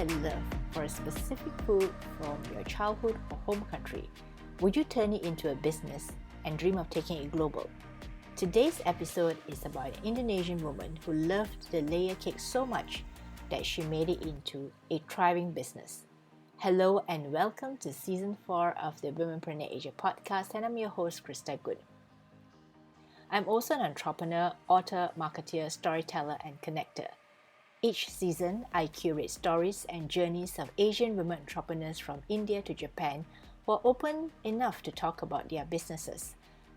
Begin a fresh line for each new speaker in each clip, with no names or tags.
a love for a specific food from your childhood or home country, would you turn it into a business and dream of taking it global? Today's episode is about an Indonesian woman who loved the layer cake so much that she made it into a thriving business. Hello and welcome to Season 4 of the Womenpreneur Asia podcast, and I'm your host, Krista Good. I'm also an entrepreneur, author, marketer, storyteller, and connector. Each season, I curate stories and journeys of Asian women entrepreneurs from India to Japan who are open enough to talk about their businesses.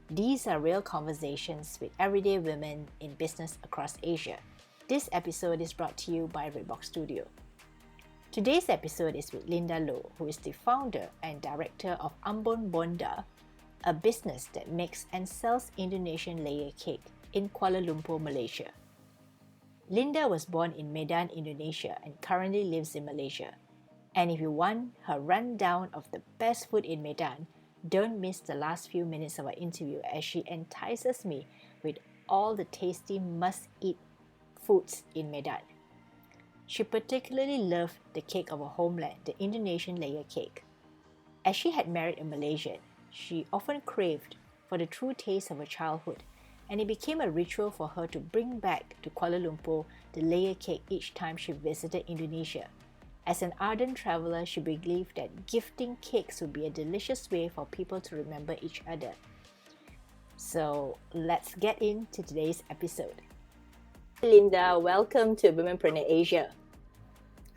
These are real conversations with everyday women in business across Asia. This episode is brought to you by Redbox Studio. Today's episode is with Linda Loh, who is the founder and director of Ambon Boenda, a business that makes and sells Indonesian layer cake in Kuala Lumpur, Malaysia. Linda was born in Medan, Indonesia and currently lives in Malaysia. And if you want her rundown of the best food in Medan, don't miss the last few minutes of our interview as she entices me with all the tasty must-eat foods in Medan. She particularly loved the cake of her homeland, the Indonesian layer cake. As she had married a Malaysian, she often craved for the true taste of her childhood, and it became a ritual for her to bring back to Kuala Lumpur the layer cake each time she visited Indonesia. As an ardent traveller, she believed that gifting cakes would be a delicious way for people to remember each other. So let's get into today's episode. Linda, welcome to Womenpreneur Asia.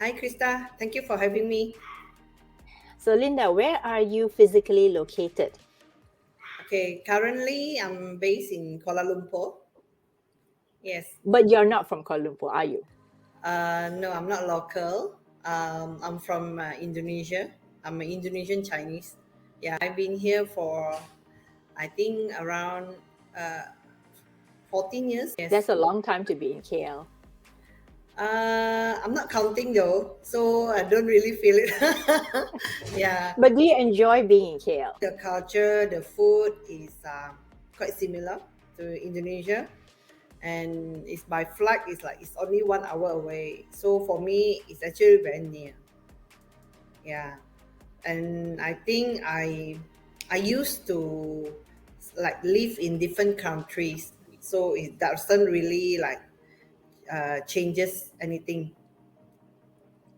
Hi Krista, thank you for having me.
So Linda, where are you physically located?
Okay, currently I'm based in Kuala Lumpur. Yes.
But you're not from Kuala Lumpur, are you?
No, I'm not local. I'm from Indonesia. I'm an Indonesian Chinese. Yeah, I've been here for, I think, around 14 years. Yes.
That's a long time to be in KL.
I'm not counting though, so I don't really feel it. Yeah.
But do you enjoy being in KL?
The culture, the food is quite similar to Indonesia, and it's by flight. It's only 1 hour away. So for me, it's actually very near. Yeah, and I think I used to live in different countries, so it doesn't really changes anything.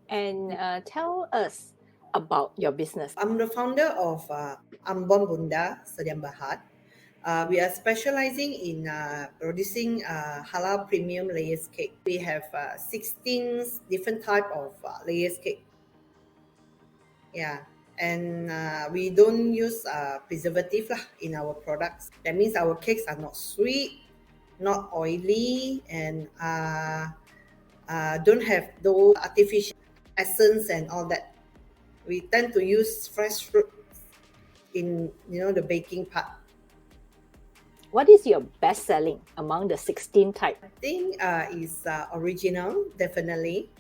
And tell us about your business.
I'm the founder of Ambon Boenda Berhad. We are specializing in producing halal premium layers cake. We have 16 different type of layers cake. Yeah, and we don't use preservative in our products. That means our cakes are not sweet, not oily, and don't have those artificial essence and all that. We tend to use fresh fruit in the baking part.
What is your best selling among the 16 type?
I think is original, definitely,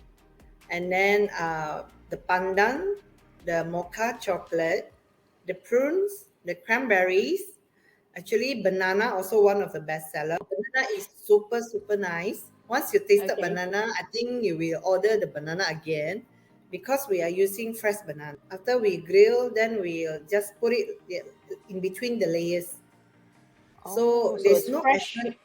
and then the pandan, the mocha chocolate, the prunes, the cranberries. Actually, banana also one of the best seller. Banana is super nice. Once you tasted banana, I think you will order the banana again, because we are using fresh banana. After we grill, then we'll just put it in between the layers. So there's no
fresh,
essence.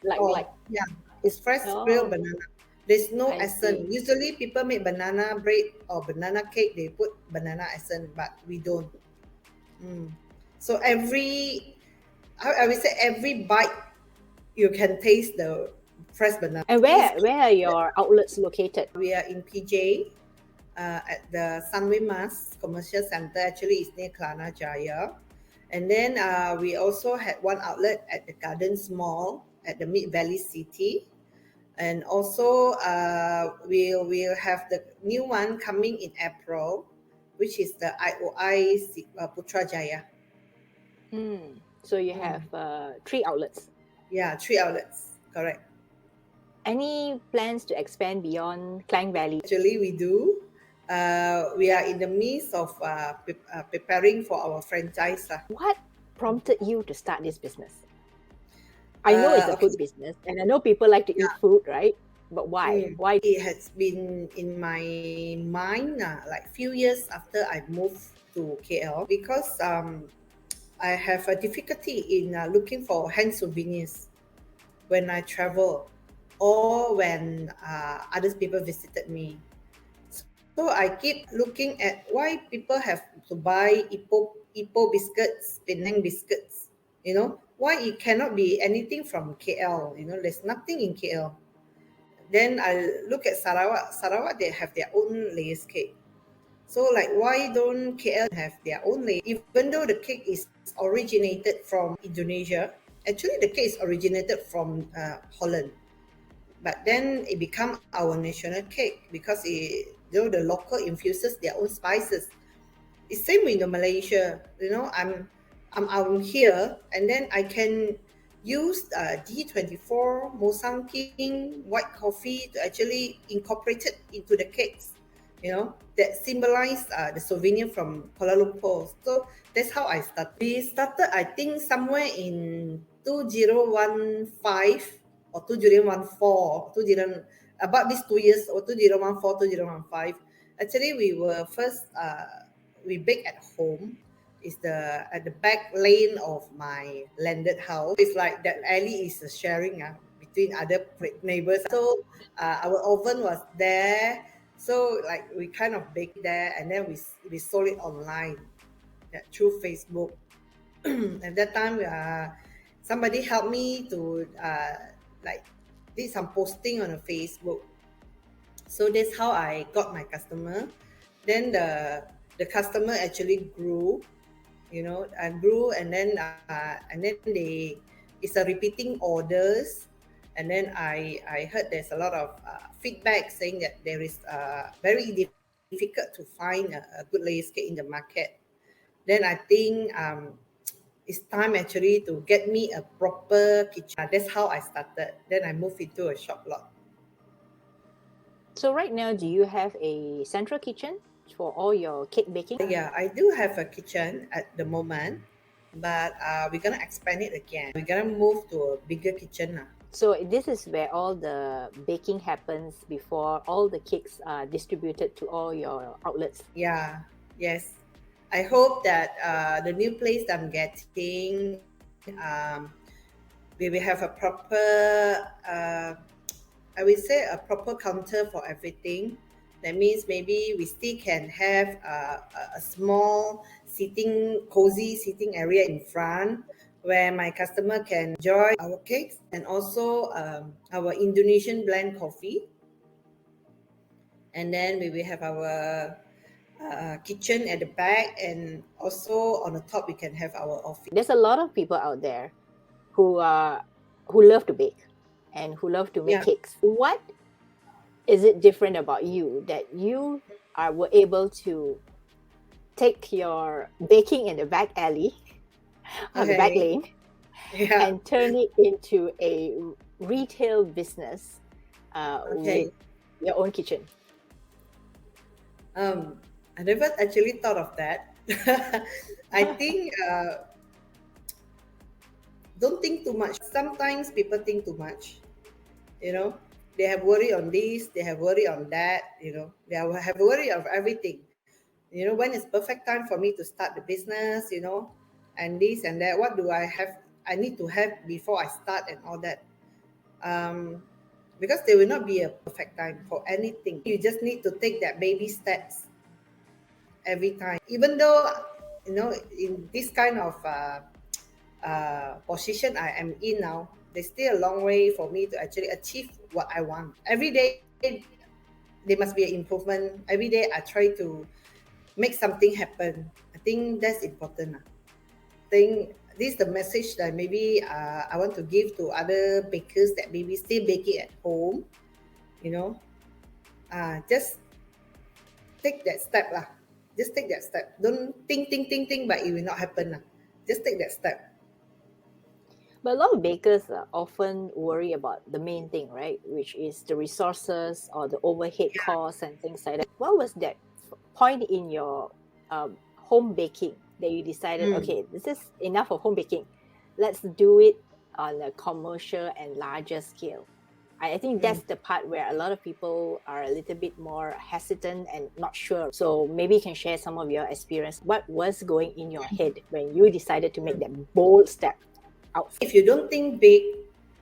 Yeah,
it's fresh grilled banana. There's no
I
essence.
see.
Usually people make banana bread or banana cake, they put banana essence, but we don't. So I will say every bite you can taste the fresh banana.
And where are your outlets located?
We are in PJ at the Sunway Mas Commercial Center. Actually, it's near Kelana Jaya. And then we also had one outlet at the Gardens Mall at the Mid Valley City. And also we'll have the new one coming in April, which is the IOI Putrajaya.
So you have 3 outlets.
Yeah, 3 outlets, correct.
Any plans to expand beyond Klang Valley?
Actually, we do. We are in the midst of preparing for our franchise.
What prompted you to start this business? I know it's a food business, and I know people like to eat food, right? But why? Why?
It has been in my mind like few years after I moved to KL because I have a difficulty in looking for hand souvenirs when I travel or when other people visited me. So I keep looking at why people have to buy Ipoh biscuits, Penang biscuits. Why it cannot be anything from KL? There's nothing in KL. Then I look at Sarawak. Sarawak, they have their own lace cake. So like, why don't KL have their own lace? Even though the cake is originated from Indonesia, actually the cake is originated from Holland. But then it become our national cake because the local infuses their own spices. It's same with the Malaysia. I'm out here, and then I can use D24 Mosang King white coffee to actually incorporate it into the cakes. That symbolize the souvenir from Kuala Lumpur. So that's how I started. We started, I think, somewhere in 2015 or 2014, about these 2 years, or 2014, 2015. Actually, we were first, we bake at home. Is at the back lane of my landed house. It's like that alley is sharing between other neighbors. So our oven was there. So like we kind of baked there, and then we sold it online through Facebook. At that time, somebody helped me to like did some posting on a Facebook. So that's how I got my customer. Then the customer actually grew, and grew, and then it's a repeating orders. And then I heard there's a lot of feedback saying that there is very difficult to find a good lace cake in the market. Then I think it's time actually to get me a proper kitchen. That's how I started. Then I moved into a shop lot.
So right now, do you have a central kitchen for all your cake baking?
Yeah, I do have a kitchen at the moment, but we're gonna expand it again. We're gonna move to a bigger kitchen now.
So this is where all the baking happens before all the cakes are distributed to all your outlets.
Yeah, yes. I hope that the new place that I'm getting, we will have a proper, I would say a proper counter for everything. That means maybe we still can have a small cozy sitting area in front where my customer can enjoy our cakes, and also our Indonesian blend coffee. And then we will have our kitchen at the back, and also on the top we can have our office.
There's a lot of people out there who love to bake and who love to make
Yeah.
cakes. What is it different about you that you were able to take your baking in the back alley or the back
Okay.
lane
Yeah.
and turn it into a retail business
Okay.
with your own kitchen?
I never actually thought of that. I think don't think too much. Sometimes people think too much. They have worry on this, they have worry on that. They have worry of everything. When is perfect time for me to start the business? And this and that. What do I have? I need to have before I start and all that. Because there will not be a perfect time for anything. You just need to take that baby steps every time. Even though, in this kind of position I am in now, there's still a long way for me to actually achieve what I want. Every day, there must be an improvement. Every day, I try to make something happen. I think that's important. I think this is the message that maybe I want to give to other bakers that maybe still baking at home. Just take that step lah. Just take that step. Don't think, but it will not happen lah. Just take that step.
But a lot of bakers often worry about the main thing, right? Which is the resources or the overhead costs and things like that. What was that point in your home baking that you decided, okay, this is enough of home baking. Let's do it on a commercial and larger scale? I think that's the part where a lot of people are a little bit more hesitant and not sure. So maybe you can share some of your experience. What was going in your head when you decided to make that bold step out?
If you don't think big,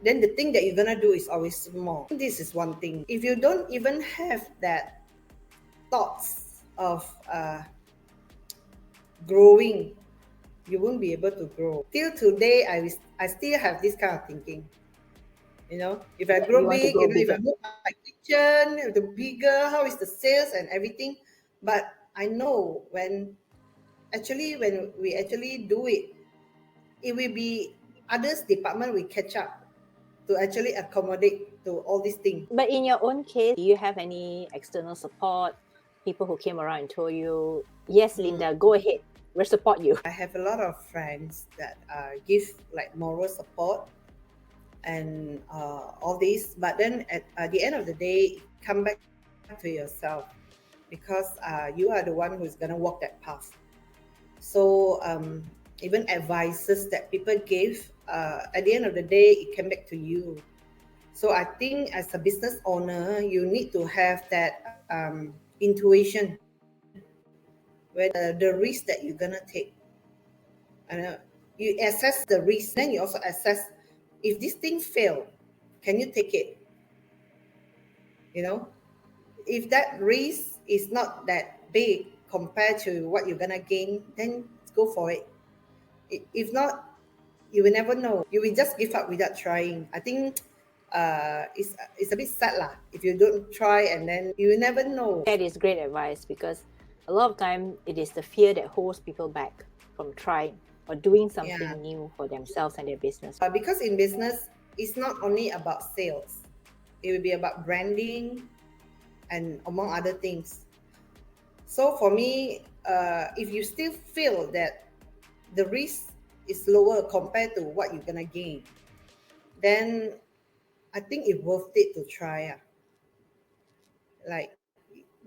then the thing that you're gonna do is always small. This is one thing. If you don't even have that thoughts of growing, you won't be able to grow. Till today, I still have this kind of thinking. You know, if I grow
You want to
big,
grow
you know, if I
bigger.
move my kitchen, the bigger, how is the sales and everything. But I know when we actually do it, it will be others department will catch up to actually accommodate to all these things.
But in your own case, do you have any external support? People who came around and told you, yes, Linda, go ahead, we'll support you.
I have a lot of friends that give like moral support and all this, but then at the end of the day, come back to yourself because you are the one who's gonna walk that path. So even advices that people give, at the end of the day, it came back to you. So I think as a business owner, you need to have that intuition where the risk that you're gonna take. You assess the risk, then you also assess if this thing fail, can you take it? You know, if that risk is not that big compared to what you're gonna gain, then go for it. If not, you will never know. You will just give up without trying. I think it's a bit sad lah if you don't try and then you will never know.
That is great advice because a lot of time it is the fear that holds people back from trying or doing something new for themselves and their business.
Because in business, it's not only about sales. It will be about branding and among other things. So for me, if you still feel that the risk is lower compared to what you're gonna gain, then I think it's worth it to try. Like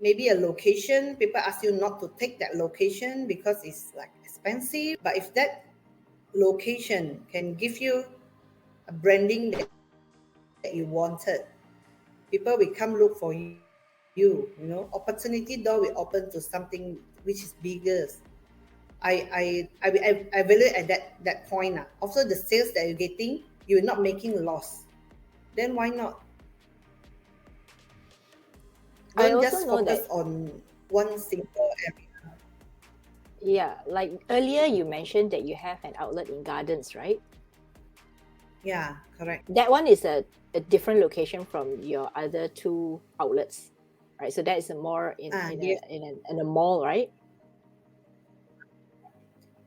maybe a location, people ask you not to take that location because it's like expensive. But if that location can give you a branding that you wanted, people will come look for you. You know, opportunity door will open to something which is bigger. I value at that point. Also, the sales that you're getting, you're not making loss. Then why not?
I
Don't
also
just
know
focus
that,
on one single area.
yeah, like earlier you mentioned that you have an outlet in Gardens, right?
Yeah, correct.
That one is a different location from your other two outlets, right? So that is a more
Yes.
in a mall, right?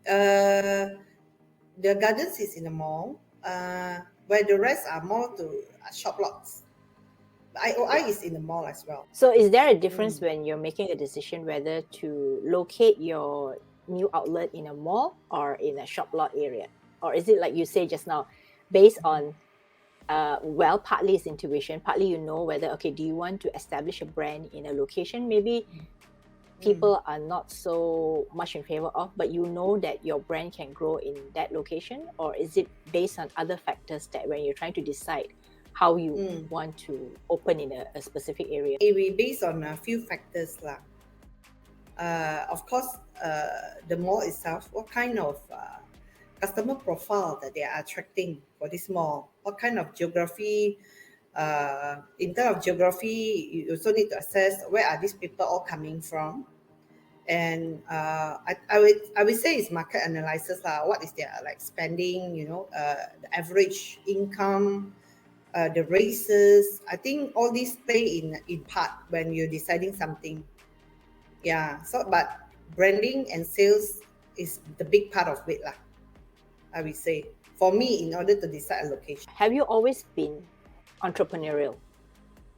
The gardens is in the mall, where the rest are more to shop lots. IOI is in the mall as well.
So is there a difference when you're making a decision whether to locate your new outlet in a mall or in a shop lot area? Or is it like you say just now, based on well, partly it's intuition, partly you know whether, okay, do you want to establish a brand in a location maybe people are not so much in favor of, but you know that your brand can grow in that location? Or is it based on other factors that when you're trying to decide how you want to open in a specific area?
It will be based on a few factors lah. Of course, the mall itself, what kind of customer profile that they are attracting for this mall, what kind of geography. In terms of geography, you also need to assess where are these people all coming from, and I would say it's market analysis lah. What is their like spending? You know, the average income, the races. I think all these play in part when you're deciding something. Yeah. So, but branding and sales is the big part of it lah. I would say for me, in order to decide a location.
Have you always been entrepreneurial?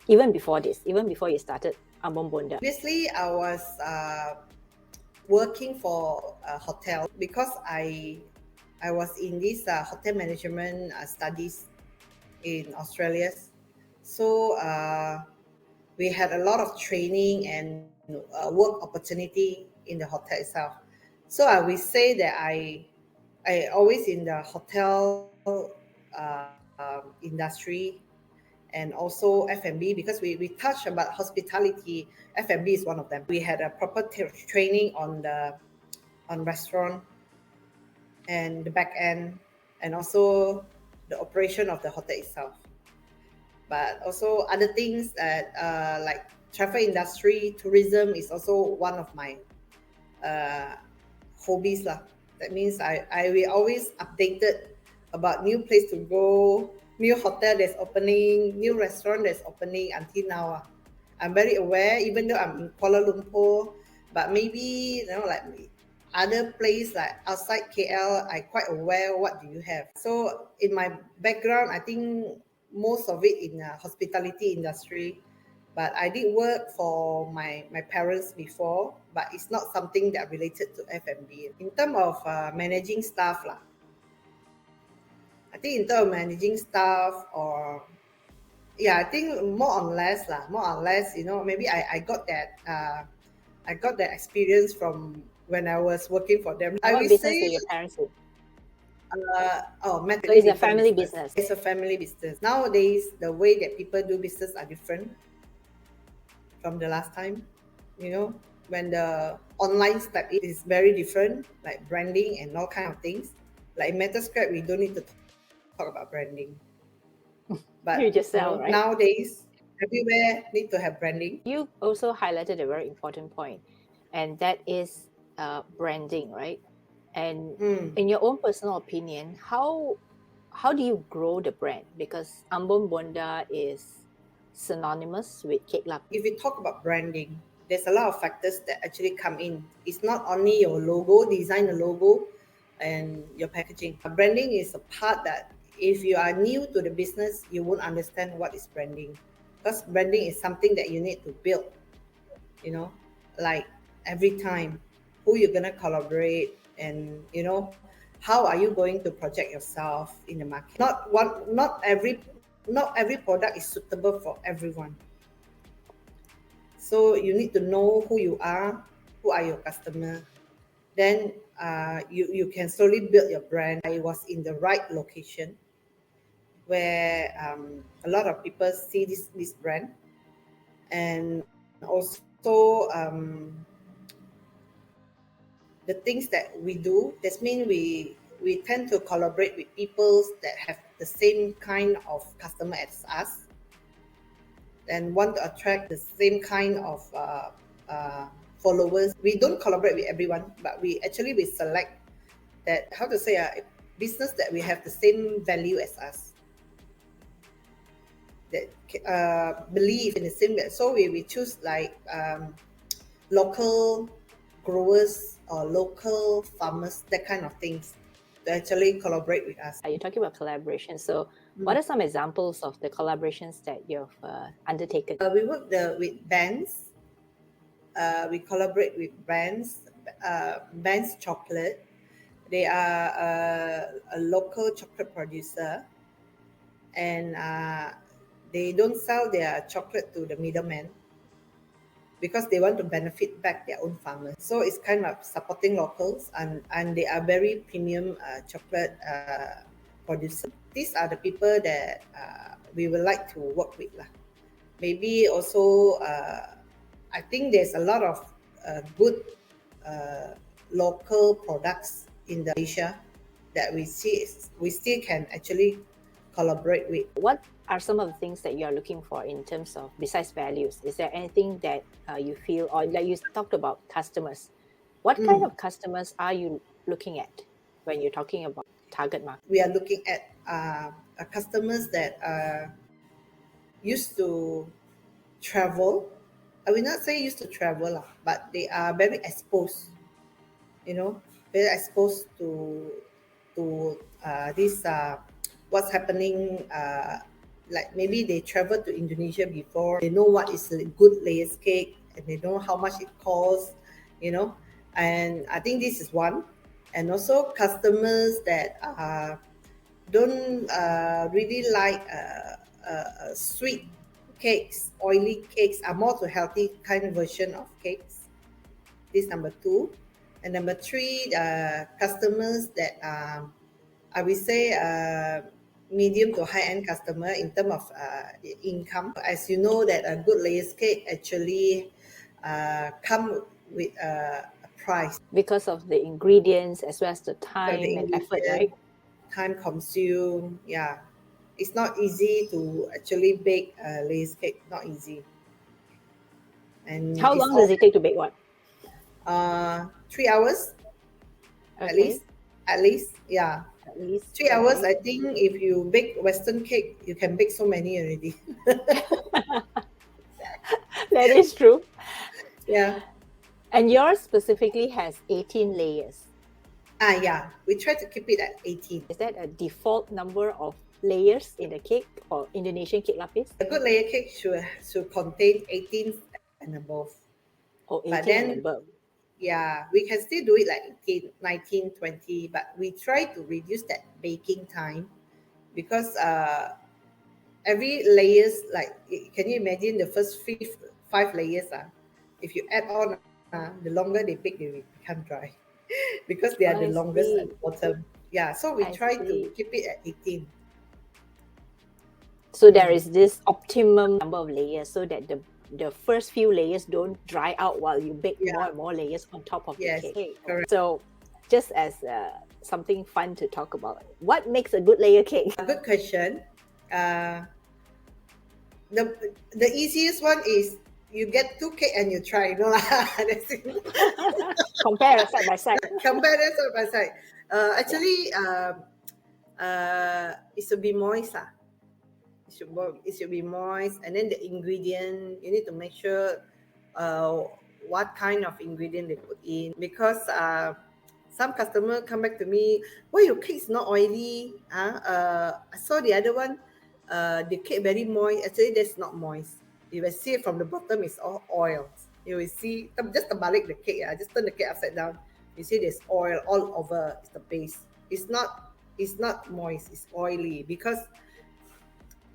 Even before this, even before you started Ambon Boenda?
Previously, I was working for a hotel because I was in this hotel management studies in Australia. So we had a lot of training and work opportunity in the hotel itself. So I will say that I always in the hotel industry, and also F&B, because we touch about hospitality. F&B is one of them. We had a proper training on restaurant and the back end, and also the operation of the hotel itself. But also other things that like travel industry, tourism is also one of my hobbies lah. That means I will always updated about new place to go, new hotel that's opening, new restaurant that's opening until now. I'm very aware, even though I'm in Kuala Lumpur, but maybe like other place like outside KL, I quite aware what do you have. So in my background, I think most of it in hospitality industry, but I did work for my parents before, but it's not something that related to F&B. In terms of managing staff lah, I think in terms of managing staff, or yeah, I think more or less lah, maybe I got that experience from when I was working for them. I
What
will
business
say
did your parents do? So
it's
it's a family business.
It's a family business. Nowadays, the way that people do business are different from the last time. When the online step is very different, like branding and all kind of things. Like in Metascript, we don't need to talk about branding. But
You just sell, right?
nowadays, everywhere need to have branding.
You also highlighted a very important point, and that is branding, right? And in your own personal opinion, how do you grow the brand? Because Ambon Boenda is synonymous with cake lapis.
If we talk about branding, there's a lot of factors that actually come in. It's not only your logo, design the logo, and your packaging. Branding is a part that if you are new to the business, you won't understand what is branding. Because branding is something that you need to build, like every time, who you're going to collaborate, and how are you going to project yourself in the market. Not every product is suitable for everyone. So you need to know who you are, who are your customer. Then you can slowly build your brand. I was in the right location where a lot of people see this brand, and also the things that we do. That means we tend to collaborate with people that have the same kind of customer as us, and want to attract the same kind of followers. We don't collaborate with everyone, but we select that, how to say, a business that we have the same value as us, that believe in the same. So we choose like local growers or local farmers, that kind of things, to actually collaborate with us.
You're talking about collaboration. So what are some examples of the collaborations that you've undertaken?
We work with bands. We collaborate with bands. Bands Chocolate. They are a local chocolate producer, and they don't sell their chocolate to the middleman because they want to benefit back their own farmers. So it's kind of supporting locals, and they are very premium chocolate producers. These are the people that we would like to work with lah. Maybe also I think there's a lot of good local products in Malaysia that we still can actually collaborate with.
What are some of the things that you are looking for in terms of, besides values? Is there anything that you feel, or like you talked about customers, what kind of customers are you looking at when you're talking about target market?
We are looking at customers that are used to travel. I will not say used to travel, but they are very exposed, very exposed to this what's happening. Like maybe they traveled to Indonesia before, they know what is a good layers cake, and they know how much it costs, and I think this is one. And also customers that don't really like sweet cakes, oily cakes, are more to healthy kind of version of cakes. This number 2. And number 3, customers that I will say medium to high-end customer in terms of income. As you know, that a good layers cake actually come with a price.
Because of the ingredients as well as the
So the
time and effort, right?
ingredient, time consumed, yeah. It's not easy to actually bake a layers cake, not easy. And
How
it's
long
all
does it take to bake one?
3 hours at
Okay,
least. At least, yeah.
at least.
3 hours,
Okay.
I think if you bake Western cake, you can bake so many already.
That is true.
Yeah.
And yours specifically has 18 layers.
Yeah. We try to keep it at 18.
Is that a default number of layers in a cake or Indonesian cake lapis?
A good layer cake should contain 18 and above.
Or
But
18 and
then,
above?
yeah, we can still do it like 18, 19, 20, but we try to reduce that baking time because every layers, like, can you imagine the first 5 layers? If you add on, the longer they bake, they will become dry because they are the
I
longest at
see.
the bottom. Yeah, so we
I
try to
see.
keep it at 18.
So there is this optimum number of layers so that the first few layers don't dry out while you bake more
Yeah,
and more layers on top of the
yes,
cake.
correct.
So just as something fun to talk about, what makes a good layer cake?
A good question. Uh, the easiest one is you get 2 cake and you try. No lah, that's it.
Compare side by side.
Compare that side by side.
Yeah.
Actually, it should be moist. It should be moist, and then the ingredient you need to make sure uh, what kind of ingredient they put in because some customer come back to me, why your cake is not oily? I saw the other one, the cake very moist. Actually, that's not moist. You will see from the bottom it's all oil. You will see just terbalik the cake. Just turn the cake upside down. You see there's oil all over the base. It's not moist. It's oily because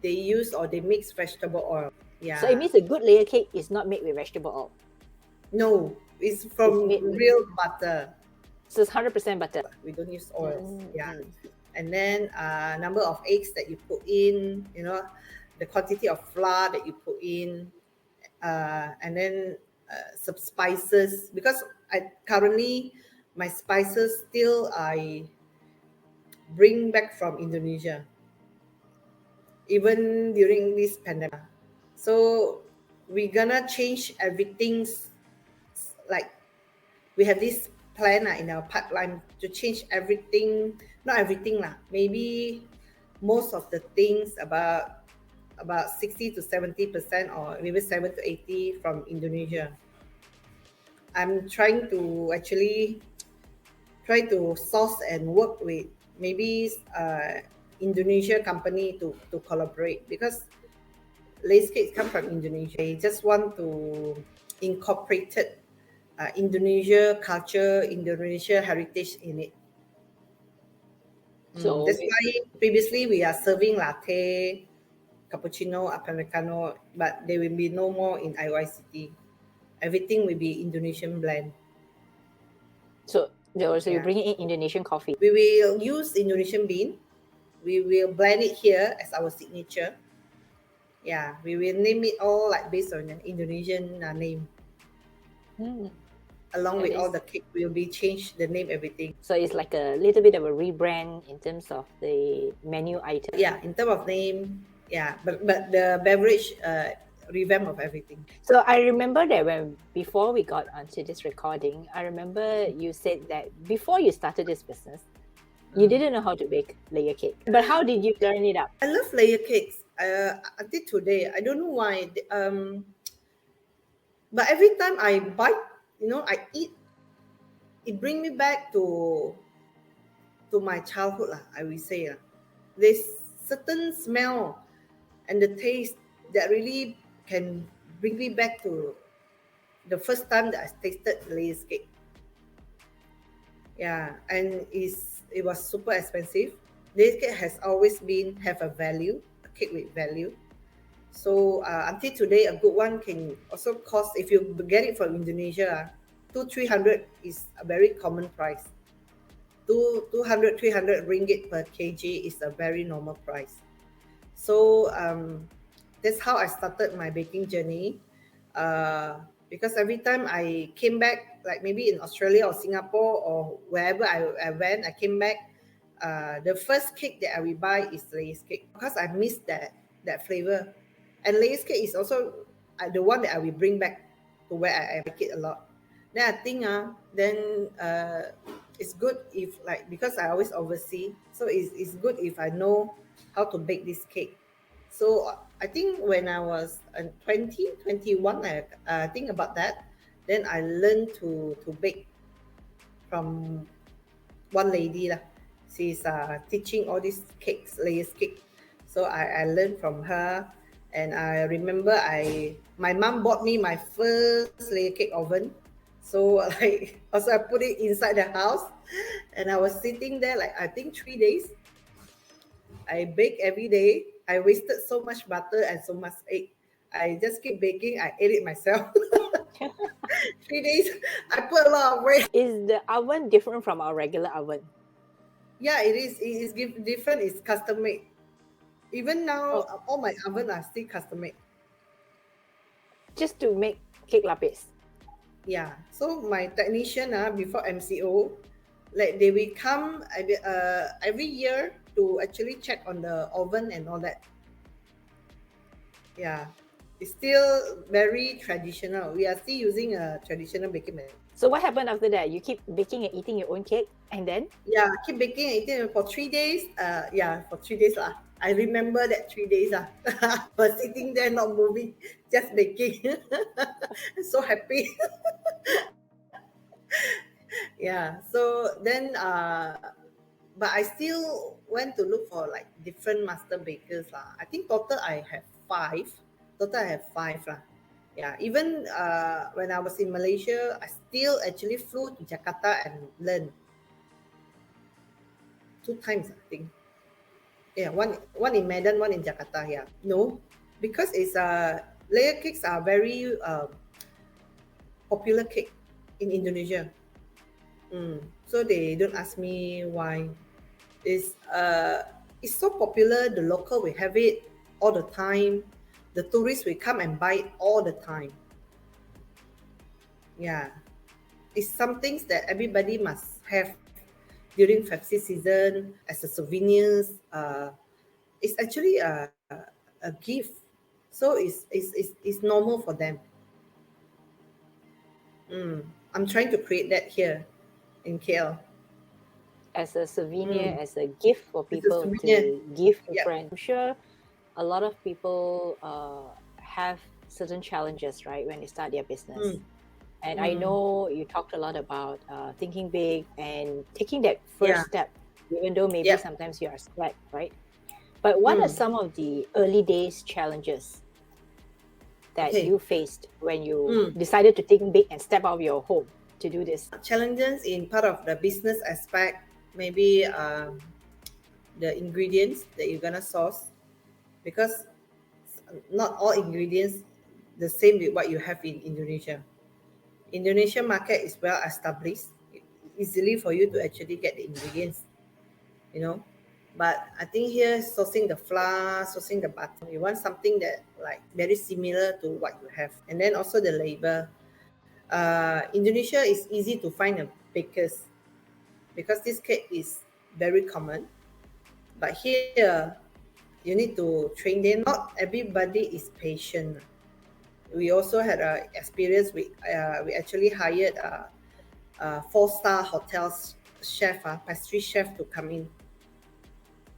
they use or they mix vegetable oil. Yeah.
So it means a good layer cake is not made with vegetable oil.
No, it's
It's
from
made with,
real butter.
so it's 100% butter.
We don't use oils. Yeah.
Mm.
And then number of eggs that you put in, the quantity of flour that you put in, and then some spices because I currently my spices still I bring back from Indonesia even during this pandemic. So we're gonna change everything. Like we have this plan in our pipeline to change everything. Not everything lah. Maybe most of the things about 60 to 70% or maybe 7 to 80 from Indonesia. I'm trying to actually try to source and work with maybe Indonesia company to collaborate because lace cakes come from Indonesia. I just want to incorporate Indonesia culture, Indonesia heritage in it.
So
That's why previously we are serving latte, cappuccino, americano, but there will be no more in IYCT. Everything will be Indonesian blend.
so you're
Yeah.
bringing in Indonesian coffee.
We will use Indonesian bean. We will blend it here as our signature. Yeah, we will name it all like based on an Indonesian name.
Mm.
Along
That
with all
is-
the cake will be changed, the name, everything.
So it's like a little bit of a rebrand in terms of the menu item.
Yeah, in terms of name, yeah, but the beverage revamp of everything.
So I remember that before we got onto this recording, I remember you said that before you started this business, you didn't know how to bake layer cake. But how did you turn it up?
I love layer cakes. Until today, I don't know why. But every time I bite, I eat, it bring me back to my childhood lah. I will say lah. There's certain smell and the taste that really can bring me back to the first time that I tasted layer cake. Yeah, and it was super expensive. Layer cake has always been have a value, a cake with value. So until today, a good one can also cost, if you get it from Indonesia, 200-300 is a very common price. 200, 300 ringgit per kg is a very normal price. So that's how I started my baking journey. Because every time I came back, like maybe in Australia or Singapore or wherever I went, I came back. The first cake that I will buy is lace cake because I miss that flavor, and lace cake is also the one that I will bring back to where I like it a lot. Then I think then it's good if like because I always oversee, so it's good if I know how to bake this cake. So I think when I was 20, 21, I think about that. Then I learned to bake from one lady lah. She's teaching all these cakes, layers cake. So I learned from her, and I remember my mom bought me my first layer cake oven. So like also I put it inside the house, and I was sitting there like I think 3 days. I bake every day. I wasted so much butter and so much egg. I just keep baking. I ate it myself. 3 days. I put a lot of weight.
Is the oven different from our regular oven?
Yeah, it is. It is different. It's custom made. Even now,
Oh,
all my oven are still custom made.
just to make cake lapis.
Yeah. So my technician before MCO, like they will come every year to actually check on the oven and all that. Yeah. It's still very traditional. We are still using a traditional baking method.
So what happened after that? You keep baking and eating your own cake, and then
Yeah, keep baking and eating for 3 days. Yeah, for 3 days lah. I remember that 3 days lah. But sitting there not moving, just baking. So happy. Yeah. So then but I still went to look for like different master bakers lah. I think total I have five. Total I have five lah. Yeah. Even when I was in Malaysia, I still actually flew to Jakarta and learned 2 times I think. Yeah, one in Medan, one in Jakarta. Yeah, no, because it's layer cakes are very popular cake in Indonesia. So they don't ask me why. It's so popular. The local will have it all the time. The tourists will come and buy it all the time. Yeah, it's some things that everybody must have during festive season as a souvenirs. It's actually a gift, so it's normal for them. I'm trying to create that here in KL.
as a souvenir,
Mm.
as a gift for
It's a
people
souvenir.
to give to
Yep.
friends. I'm sure a lot of people have certain challenges, right, when they start their business.
Mm.
And I
Mm.
know you talked a lot about thinking big and taking that
Yeah.
first step, even though maybe
Yep.
sometimes you are scared, right? But what are some of the early days challenges that
Okay.
you faced when you decided to think big and step out of your home to do this?
Challenges in part of the business aspect, maybe the ingredients that you're gonna source, because not all ingredients the same with what you have in Indonesia. Indonesian market is well established, easily for you to actually get the ingredients, you know. But I think here sourcing the flour, sourcing the butter, you want something that like very similar to what you have, and then also the labor. Indonesia is easy to find a bakers because this cake is very common. But here you need to train them. Not everybody is patient. We also had a experience. We actually hired a 4-star hotels chef, pastry chef to come in.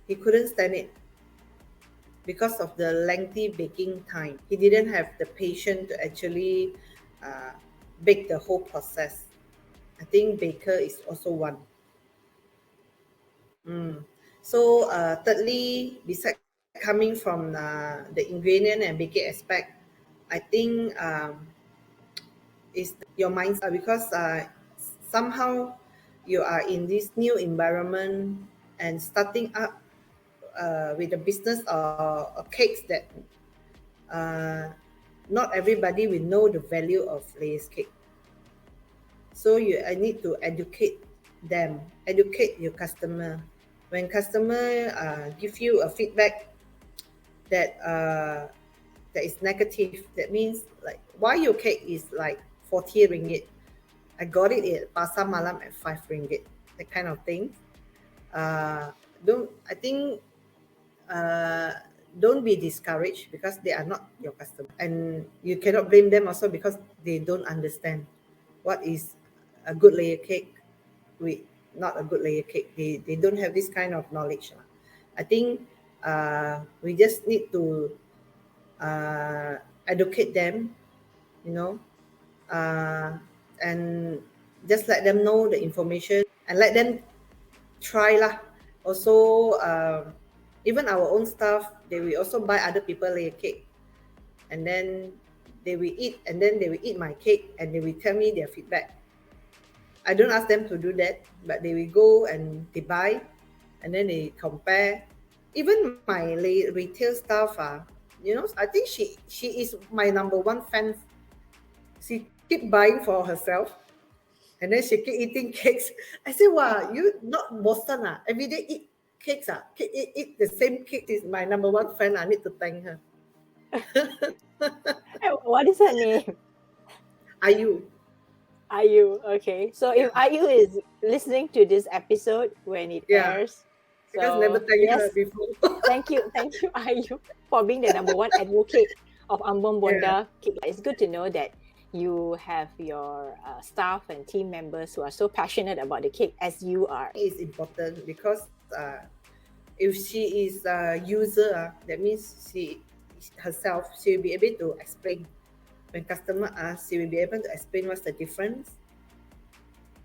He couldn't stand it because of the lengthy baking time. He didn't have the patience to actually uh, bake the whole process. I think baker is also one. So thirdly, besides coming from the ingredient and baking aspect, I think is your mindset, because somehow you are in this new environment and starting up with a business or cakes that uh, not everybody will know the value of lace cake. So I need to educate them educate your customer. When customer give you a feedback that that is negative, that means like, why your cake is like 40 ringgit? I got it at Pasar Malam at 5 ringgit. That kind of thing. Don't I think don't be discouraged because they are not your customer, and you cannot blame them also because they don't understand what is a good layer cake with not a good layer cake. They don't have this kind of knowledge. I think we just need to educate them, you know, uh, and just let them know the information and let them try lah. Also, even our own staff, they will also buy other people layer cake, and then they will eat, and then they will eat my cake, and they will tell me their feedback. I don't ask them to do that, but they will go and they buy, and then they compare. Even my retail staff, I think she is my number one fan. She keep buying for herself, and then she keep eating cakes. I say, wow, you not Boston every day eat cakes eat the same cake. Is my number one fan. I need to thank her.
What is her name?
Ayu.
Ayu. Okay. So if
Yeah,
Ayu is listening to this episode when it
yeah.
airs,
Because never
so
thank her
yes,
before.
thank you, Ayu, for being the number one advocate of Ambon
Yeah,
Boenda cake. It's good to know that you have your staff and team members who are so passionate about the cake as you are.
it's important because if she is a user, that means she herself, she will be able to explain. When customer asks, she will be able to explain what's the difference,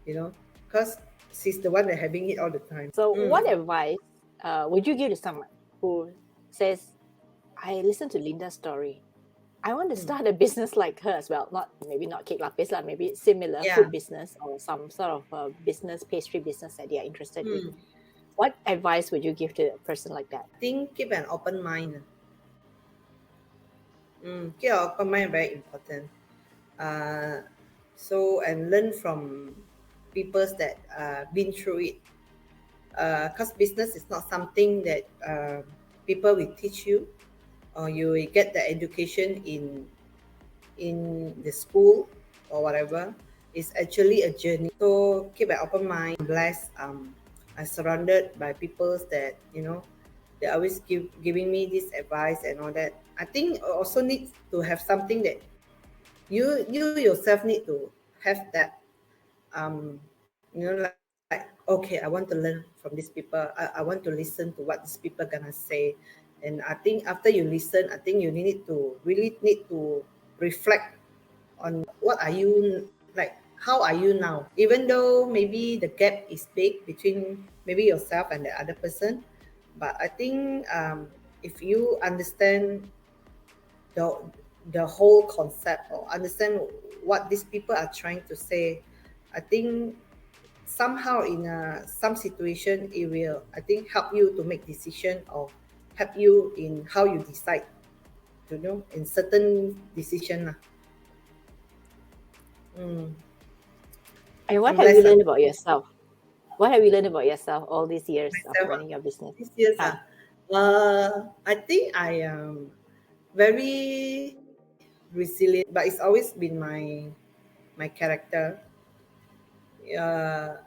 because she's the one that having it all the time.
So, what advice would you give to someone who says, "I listened to Linda's story. I want to start a business like her as well. Maybe not cake lapis, like maybe similar
Yeah.
food business or some sort of business, pastry business that they are interested in."
Mm.
What advice would you give to a person like that?
I think keep an open mind. Keep an open mind very important. Uh, and learn from people that been through it. Because business is not something that people will teach you, or you will get the education in the school or whatever. It's actually a journey. So keep an open mind. I'm blessed. I'm surrounded by people that they always giving me this advice and all that. I think also need to have something that you yourself need to have that. Like, okay, I want to learn from these people. I want to listen to what these people gonna say. And I think after you listen, I think you really need to reflect on what are you like, how are you now, even though maybe the gap is big between maybe yourself and the other person. But I think if you understand the the whole concept or understand what these people are trying to say, I think somehow in some situation it will, I think, help you to make decision, or help you in how you decide to know in certain decision lah.
And what
I'm
have you
blessed lah.
learned about yourself? What have you learned about yourself all these years of
Myself
running your business?
this years
Huh.
I think I am very resilient, but it's always been my character. uh,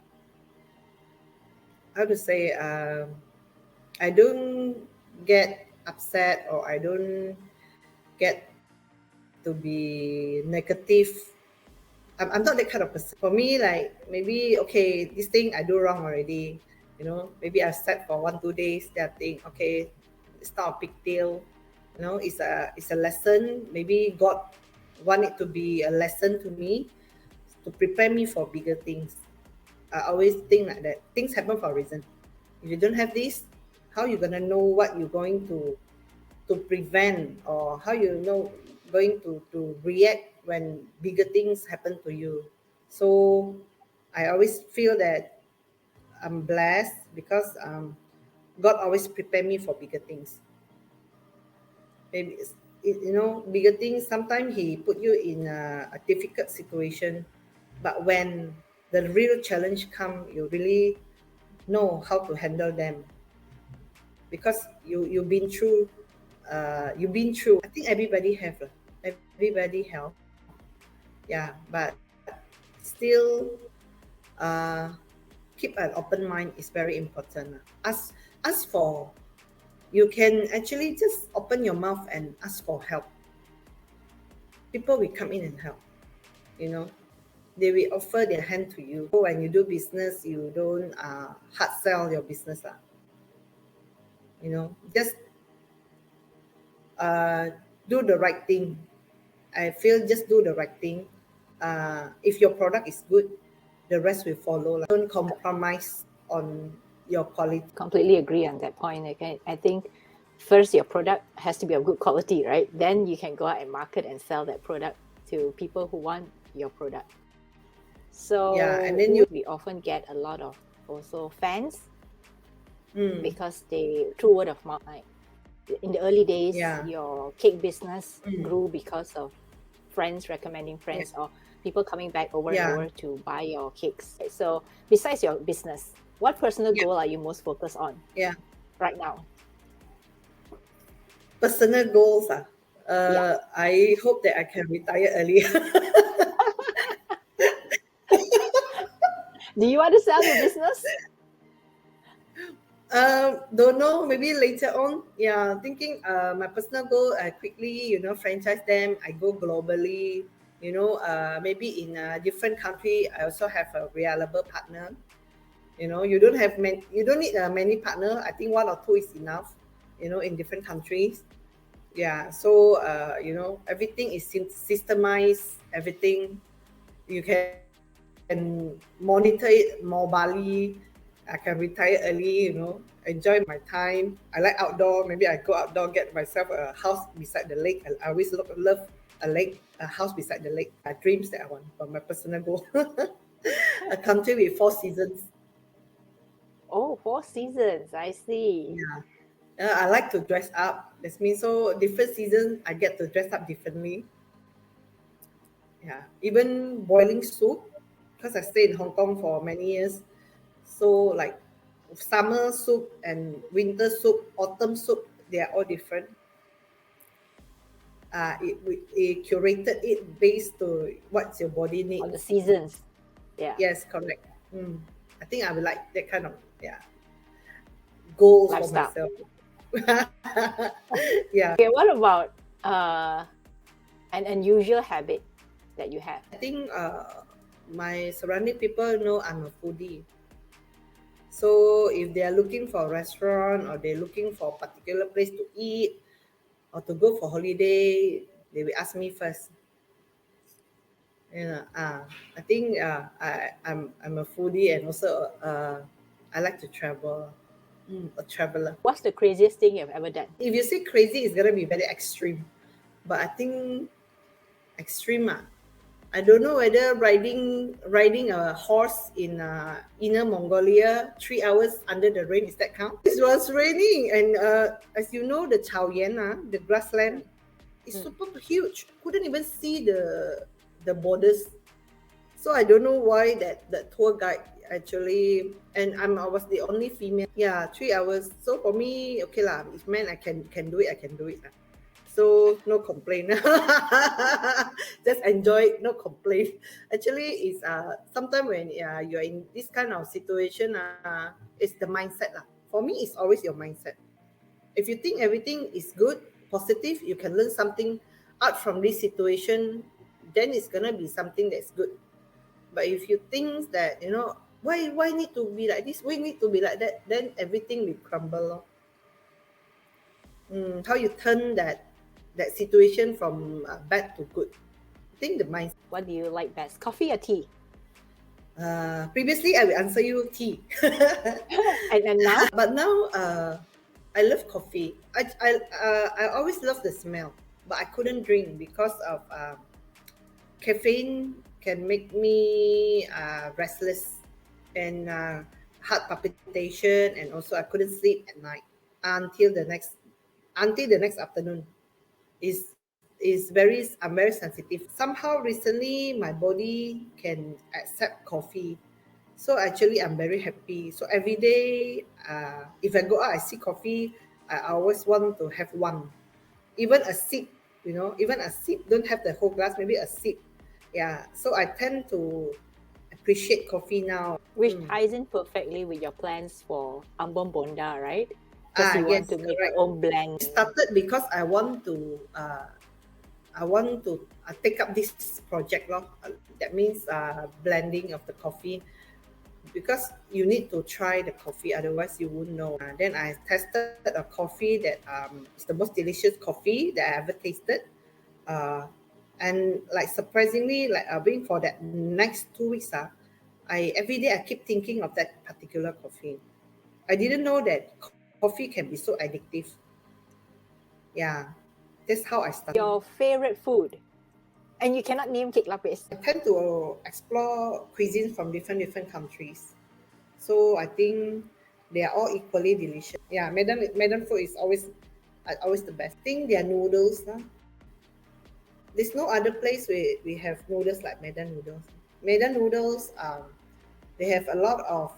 how to say, I don't get upset, or I don't get to be negative. I'm not that kind of person. For me, like, maybe, okay, this thing I do wrong already. Maybe I sat for 1 2 days. That thing, okay, it's not a big deal. It's a lesson. Maybe God want it to be a lesson to me, to prepare me for bigger things. I always think like that. Things happen for a reason. If you don't have this, how you gonna know what you're going to prevent, or how you know going to react when bigger things happen to you. So I always feel that I'm blessed because God always prepare me for bigger things. Maybe bigger things, sometimes he put you in a difficult situation, but when the real challenge come, you really know how to handle them, because you've been through, I think everybody have lah. Everybody have, yeah, but still, uh, keep an open mind is very important lah. Ask for, you can actually just open your mouth and ask for help. People will come in and help, you know. They will offer their hand to you. When you do business, you don't hard sell your business lah. You know, just uh, do the right thing. I feel just do the right thing. If your product is good, the rest will follow lah. Don't compromise on your quality.
Completely agree on that point. Okay, I think first your product has to be of good quality, right? Then you can go out and market and sell that product to people who want your product. So
Yeah, and then you,
we often get a lot of also fans
mm,
because they through word of mouth. Like, in the early days,
yeah,
your cake business
mm,
grew because of friends recommending
yeah,
friends or people coming back over and
yeah,
over to buy your cakes. So besides your business, what personal
yeah,
goal are you most focused on
yeah.
right now?
Personal goals.
Yeah.
I hope that I can retire early.
Do you want to sell your business?
Don't know. Maybe later on. Yeah, thinking. My personal goal. Quickly, franchise them. I go globally. Maybe in a different country. I also have a reliable partner. You don't have many. You don't need many partner. I think one or two is enough. In different countries. Yeah. So everything is systemized. Everything you can monitor it mobily. I can retire early, enjoy my time. I like outdoor. Maybe I go outdoor, get myself a house beside the lake. I always love a lake, a house beside the lake. Dreams that I want for my personal goal. A country with 4 seasons.
Oh, 4 seasons. I see.
Yeah. I like to dress up. That means so different seasons I get to dress up differently. Yeah. Even boiling soup, because I stayed in Hong Kong for many years. So like summer soup and winter soup, autumn soup, they are all different. It curated it based to what your body
On the
needs.
seasons. Yeah.
Yes, correct. I think I would like that kind of, yeah, goals for
Lifestyle.
myself. Yeah,
Okay, what about an unusual habit that you have?
I think my surrounding people know I'm a foodie. So if they are looking for a restaurant or they're looking for a particular place to eat or to go for holiday, they will ask me first. I think I'm a foodie, and also I like to travel. A traveler.
What's the craziest thing you've ever done?
If you say crazy, it's gonna be very extreme. But I think extreme. I don't know whether riding a horse in inner Mongolia 3 hours under the rain, is that count? It was raining, and as you know, the Chaoyan, the grassland, is super huge. Couldn't even see the borders. So I don't know why that tour guide actually, and I was the only female. Yeah, 3 hours. So for me, okay lah. If man, I can do it. I can do it lah. So no complaint. Just enjoy it, no complaint. Actually, it's sometimes when you're in this kind of situation, it's the mindset lah. For me, it's always your mindset. If you think everything is good, positive, you can learn something out from this situation, then it's gonna be something that's good. But if you think that, why need to be like this, why need to be like that, then everything will crumble lor. How you turn that situation from bad to good. I think the mindset.
What do you like best? Coffee or tea?
Previously, I will answer you tea.
And now?
But now, I love coffee. I always love the smell, but I couldn't drink because of caffeine can make me restless and heart palpitation, and also I couldn't sleep at night until the next afternoon. I'm very sensitive. Somehow recently my body can accept coffee. So actually, I'm very happy. So every day, if I go out, I see coffee, I always want to have one, even a sip. Even a sip. Don't have the whole glass. Maybe a sip. Yeah. So I tend to appreciate coffee now.
Which ties in perfectly with your plans for Ambon Boenda, right? Because you want
Yes,
to make your
correct.
own blend.
It started because I want to take up this project, lor. That means blending of the coffee, because you need to try the coffee, otherwise you won't know. Then I tested a coffee that is the most delicious coffee that I ever tasted. Uh, and like surprisingly, like being for that next 2 weeks, I every day I keep thinking of that particular coffee. I didn't know that coffee can be so addictive. Yeah, that's how I started.
Your favorite food. And you cannot name cake lapis.
I tend to explore cuisines from different countries. So I think they are all equally delicious. Yeah, Medan food is always the best. I think their noodles, there's no other place we have noodles like Medan noodles. Medan noodles, they have a lot of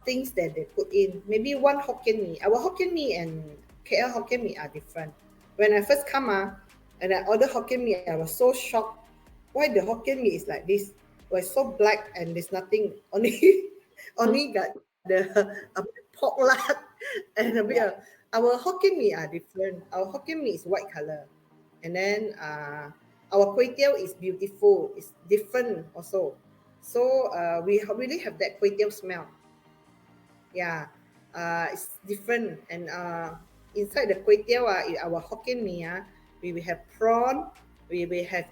things that they put in. Maybe one Hokkien Mee. Our Hokkien Mee and KL Hokkien Mee are different. When I first come and I ordered Hokkien Mee, I was so shocked. Why the Hokkien Mee is like this? Well, it's so black and there's nothing. Only only got the a pork lard and a bit
Yeah.
of, our Hokkien Mee are different. Our Hokkien Mee is white color. And then our kway teow is beautiful. It's different also. So we really have that kway teow smell. Yeah, it's different. And inside the kway teow, in our Hokkien Mee, we will have prawn, we will have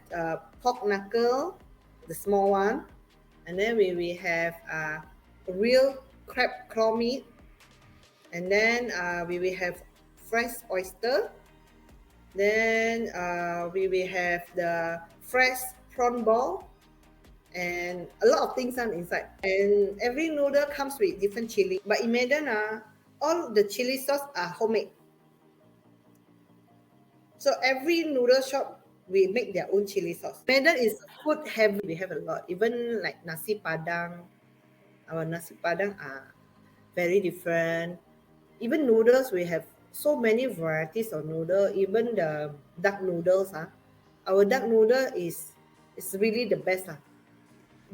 pork knuckle, the small one, and then we will have real crab claw meat, and then we will have fresh oyster, then we will have the fresh prawn ball, and a lot of things are inside. And every noodle comes with different chili. But in Medan, all the chili sauce are homemade. So every noodle shop we make their own chili sauce. Medan is food heavy. We have a lot. Even like nasi padang. Our nasi padang are very different. Even noodles, we have so many varieties of noodle. Even the duck noodles, our duck noodle is really the best.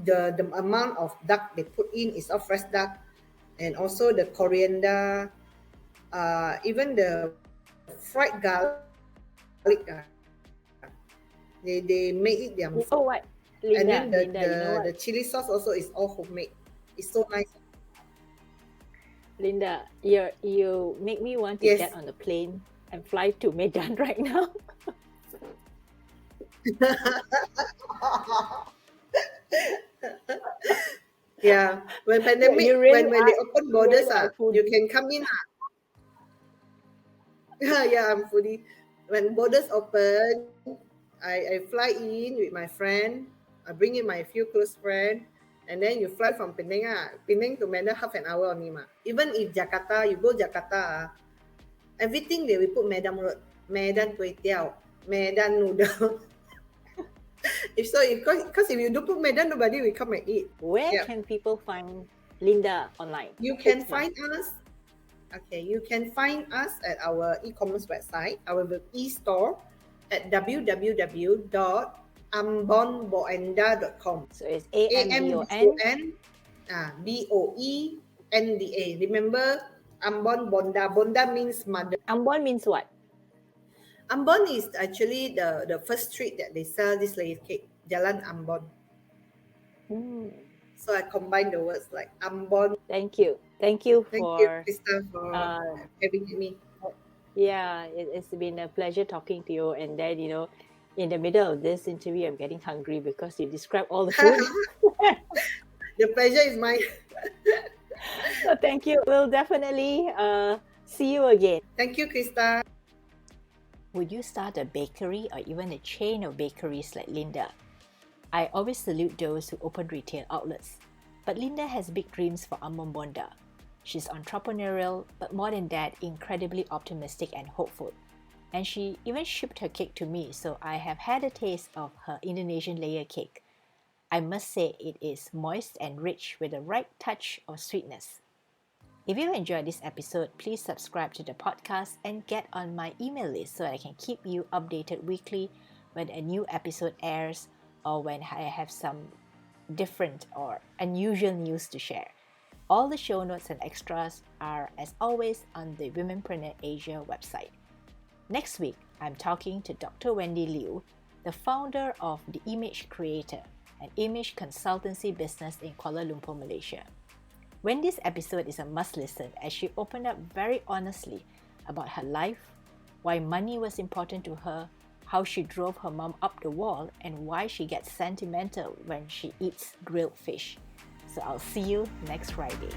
The amount of duck they put in is all fresh duck, and also the coriander, even the fried garlic, they make it themselves.
You know what,
And then
Linda,
the
you know what,
chili sauce also is all homemade. It's so nice.
Linda, you make me want to
Yes.
get on the plane and fly to Medan right now.
Yeah. When pandemic,
You really
when
are,
they open
you really
borders,
are a
you
foodie.
can come in. Yeah, I'm foodie. When borders open, I fly in with my friend. I bring in my few close friends, and then you fly from Penang. Penang to Medan, half an hour only. Even if Jakarta, you go Jakarta, everything they will put Medan Road, Medan Kway Teow, Medan Noodle. Because if you don't put Medan, nobody will come and eat.
Where
Yeah.
can people find Linda online?
You can find us. Okay, you can find us at our e-commerce website, our e-store at www.ambonboenda.com.
So it's AMBON.
Boenda. Remember, Ambon Bonda. Bonda means mother.
Ambon means what?
Ambon is actually the first street that they sell this layer cake, Jalan Ambon.
Mm,
So I combine the words like Ambon.
thank you. Thank you
Thank you,
for,
Krista, for
uh,
having me.
yeah, it's been a pleasure talking to you. And then, in the middle of this interview, I'm getting hungry because you described all the food.
The pleasure is mine.
So thank you. We'll definitely see you again.
Thank you, Krista.
Would you start a bakery or even a chain of bakeries like Linda? I always salute those who open retail outlets. But Linda has big dreams for Ambon Boenda. She's entrepreneurial, but more than that, incredibly optimistic and hopeful. And she even shipped her cake to me, so I have had a taste of her Indonesian layer cake. I must say it is moist and rich with the right touch of sweetness. If you enjoyed this episode, please subscribe to the podcast and get on my email list so I can keep you updated weekly when a new episode airs or when I have some different or unusual news to share. All the show notes and extras are, as always, on the Womenpreneur Asia website. Next week, I'm talking to Dr. Wendy Liu, the founder of The Image Creator, an image consultancy business in Kuala Lumpur, Malaysia. Wendy's episode is a must listen as she opened up very honestly about her life, why money was important to her, how she drove her mom up the wall, and why she gets sentimental when she eats grilled fish. So I'll see you next Friday.